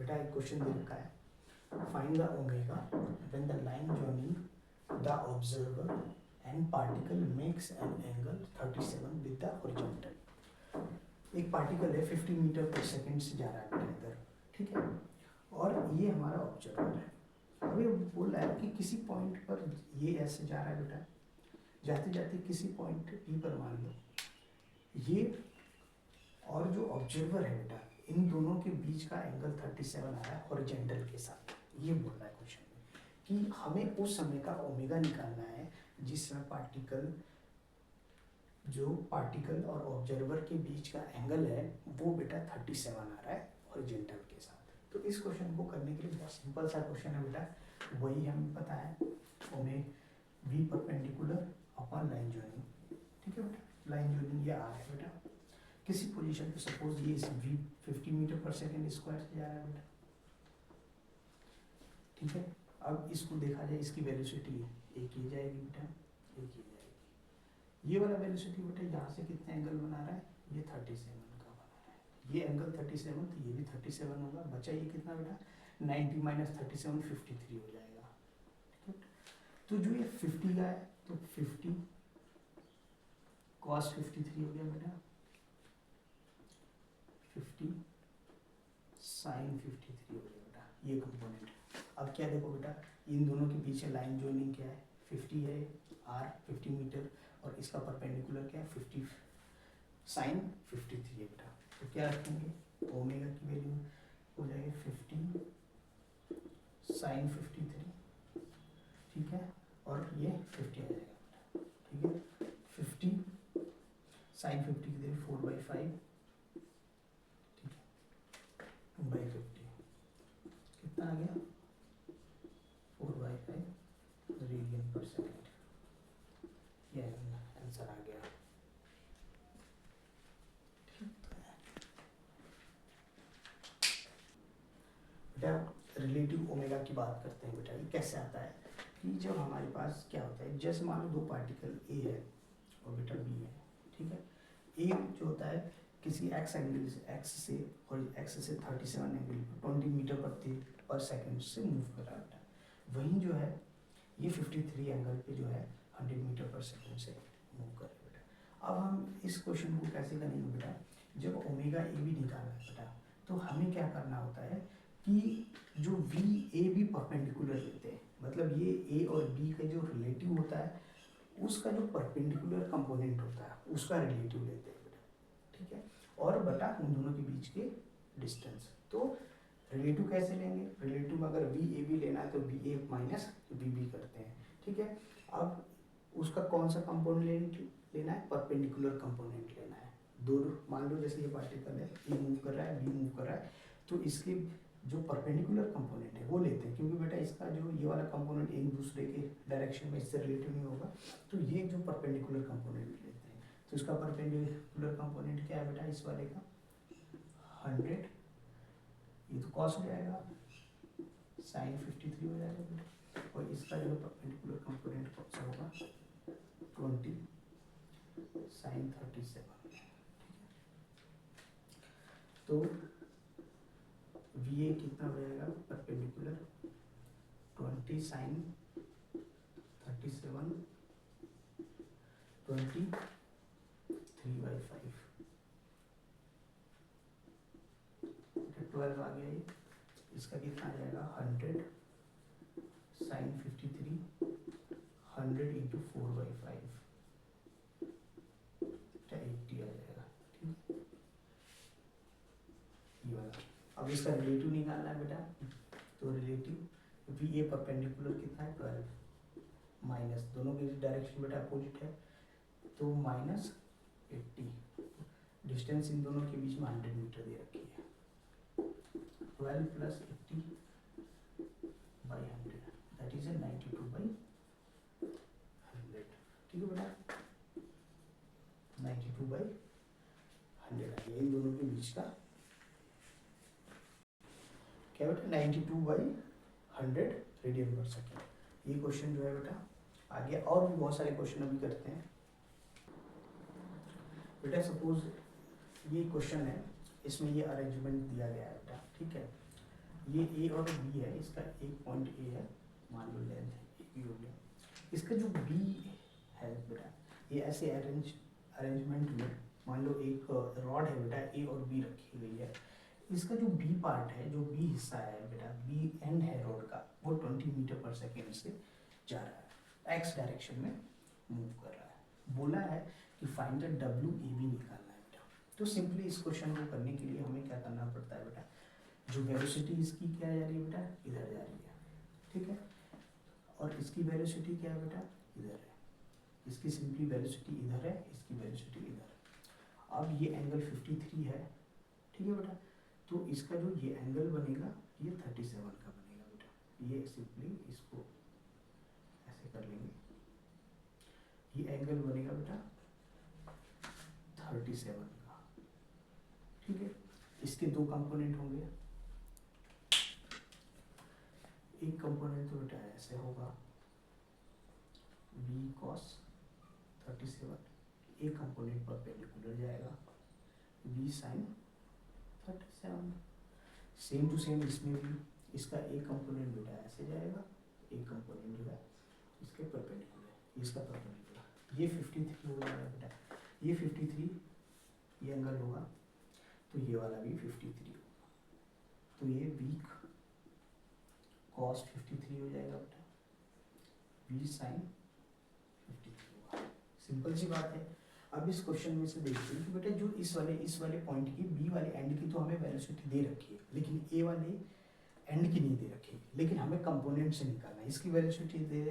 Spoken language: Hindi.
बेटा एक क्वेश्चन दे रखा है, find the omega when the line joining the observer and particle makes an angle 37 with the horizontal. एक पार्टिकल है 50 मीटर पर सेकंड से जा रहा है बेटा इधर, ठीक है, और ये हमारा ऑब्जर्वर है। अब ये बोल रहा है कि किसी पॉइंट पर ये ऐसे जा रहा है बेटा, जाते जाते किसी पॉइंट पी पर मान लो ये और जो ऑब्जर्वर है बेटा, इन दोनों के बीच का एंगल 37 आ रहा है हॉरिजॉन्टल के साथ। ये बोल रहा है क्वेश्चन में कि हमें उस समय का ओमेगा निकालना है जिसमें पार्टिकल और ऑब्जर्वर के बीच का एंगल है वो बेटा 37 आ रहा है हॉरिजॉन्टल के साथ। तो इस क्वेश्चन को करने के लिए बहुत सिंपल सा क्वेश्चन है बेटा, वही हमें पता है, omega V perpendicular upon line joining, ठीक है बेटा, लाइन जॉइनिंग ये आ है बेटा किसी पोजीशन पे, सपोज ये v 50 मीटर पर सेकंड स्क्वायर से जा रहा है बेटा, ठीक है। अब इसको देखा जाए, इसकी वेलोसिटी एक ही जाएगी बेटा, एक ही जाएगी। ये वाला वेलोसिटी बेटा यहाँ से कितने एंगल बना रहा है, ये 37 का बना रहा है, ये एंगल 37, तो ये भी 37 होगा, बचा ये कितना बेटा 90 माइनस 37 53 हो जाएगा, ठीक है। तो जो ये 50 का है तो 50 cos 53 हो गया बेटा, 50 sin 53 हो गया बेटा, ये कंपोनेंट। अब क्या देखो बेटा, इन दोनों के पीछे लाइन जॉइनिंग क्या है, 50 है r 50 मीटर, और इसका परपेंडिकुलर क्या है 50 sin 53 है बेटा। तो क्या रखेंगे, ओमेगा की वैल्यू हो जाएगी 50 sin 53, ठीक है, और ये 50 आ जाएगा बेटा, ठीक है। 50 sin 50 की जगह 4/5 बाई 50 कितना आ गया 4/5 रेडियन पर सेकेंड, ये आंसर आ गया। बेटा रिलेटिव ओमेगा की बात करते हैं बेटा, ये कैसे आता है कि जब हमारे पास क्या होता है, जैसे मान लो दो पार्टिकल ए है और बेटा बी है, ठीक है। ए जो होता है किसी एक्स एंगल से एक्स से 37 एंगल 20 मीटर पर सेकंड से मूव कर रहा है, वहीं जो है ये 53 एंगल पे जो है 100 मीटर पर सेकंड से मूव कर रहा है बेटा। अब हम इस क्वेश्चन को कैसे करेंगे बेटा, जब ओमेगा ए बी निकालना है बेटा, तो हमें क्या करना होता है कि जो वी ए बी परपेंडिकुलर लेते हैं, मतलब ये ए और बी का जो रिलेटिव होता है उसका जो परपेंडिकुलर कंपोनेंट होता है उसका रिलेटिव लेते हैं बेटा, ठीक है, और बटा उन दोनों के बीच के डिस्टेंस। तो रिलेटिव कैसे लेंगे, रिलेटिव अगर वी ए बी लेना है तो V A minus V B करते हैं, ठीक है। अब उसका कौन सा कंपोनेंट लेना है, परपेंडिकुलर कंपोनेंट लेना है। दो मान लो जैसे ये पार्टिकल है, ए मूव कर रहा है बी मूव कर रहा है, तो इसके जो परपेंडिकुलर कंपोनेंट है वो लेते हैं, क्योंकि बेटा इसका जो ये वाला कंपोनेंट एक दूसरे के डायरेक्शन में इससे रिलेटिव नहीं होगा, तो ये जो परपेंडिकुलर कंपोनेंट लेते हैं, तो इसका परपेंडिकुलर कंपोनेंट क्या है बेटा इस वाले का 100, ये तो कॉस हो जाएगा, साइन 53 हो जाएगा बेटा, और इसका जो परपेंडिकुलर कंपोनेंट कौन सा होगा 20 साइन 37, ठीक है। तो वी ए कितना हो जाएगा परपेंडिकुलर 20 साइन 37 23/5, 12 आ गया ये, इसका कितना आ जाएगा 100 साइन 53 100 इंटू 4/5 80 आ जाएगा, ठीक है, ये वाला। अब इसका रिलेटिव निकालना है बेटा, तो रिलेटिव वी ए परपेंडिकुलर कितना है 12 माइनस दोनों की डायरेक्शन बेटा अपोजिट है, तो माइनस 80, डिस्टेंस इन दोनों के बीच में 100 मीटर दे रखी है, 12 प्लस 80 बाई 100 दैट इज 92/100, ठीक है बेटा 92/100 आ गया इन दोनों के बीच का क्या बेटा 92/100 रेडियन पर सेकेंड। ये क्वेश्चन जो है बेटा आगे और भी बहुत सारे क्वेश्चन अभी करते हैं बेटा। सपोज ये क्वेश्चन है, इसमें ये अरेंजमेंट दिया गया है बेटा, ठीक है, ये ए और बी है, इसका एक पॉइंट ए है, मान लो लेंथ ए बी हो गया। इसका जो बी है बेटा, ये ऐसे अरेंजमेंट में मान लो एक रॉड है बेटा, ए और बी रखी गई है। इसका जो बी पार्ट है, जो बी हिस्सा है बेटा, बी एंड है रॉड का, वो 20 मीटर पर सेकेंड से जा रहा है, एक्स डायरेक्शन में मूव कर रहा है। बोला है कि find the W A B निकालना है बेटा। तो सिंपली इस क्वेश्चन को करने के लिए हमें क्या करना पड़ता है बेटा, जो वेलोसिटी इसकी क्या जा रही है बेटा, इधर जा रही है, ठीक है, और इसकी वेलोसिटी क्या है बेटा, इधर है। इसकी सिंपली वेलोसिटी इधर है, इसकी वेलोसिटी इधर है। अब ये एंगल 53 है, ठीक है बेटा। तो इसका जो ये एंगल बनेगा, ये 37 का बनेगा बेटा। ये सिंपली इसको ऐसे कर लेंगे, ये एंगल बनेगा बेटा 37 का, ठीक है। इसके दो कंपोनेंट होंगे, एक कंपोनेंट तो बेटा ऐसे होगा v cos 37, एक कंपोनेंट परपेंडिकुलर जाएगा v sin 37। Same to same इसमें भी इसका एक कंपोनेंट बेटा ऐसे जाएगा, एक कंपोनेंट जो है इसके परपेंडिकुलर, इसका परपेंडिकुलर, ये 53 हो जाएगा बेटा। ये 53 ये एंगल होगा, तो ये वाला भी 53 होगा, तो ये वीक cos 53 हो जाएगा बेटा, v sin 53 होगा। सिंपल सी बात है। अब इस क्वेश्चन में से देखते हैं कि बेटा जो इस वाले पॉइंट की बी वाले एंड की तो हमें वेलोसिटी दे रखी है, लेकिन ए वाले एंड की नहीं दे रखी है, लेकिन हमें कंपोनेंट से निकालना है। इसकी वेलोसिटी दे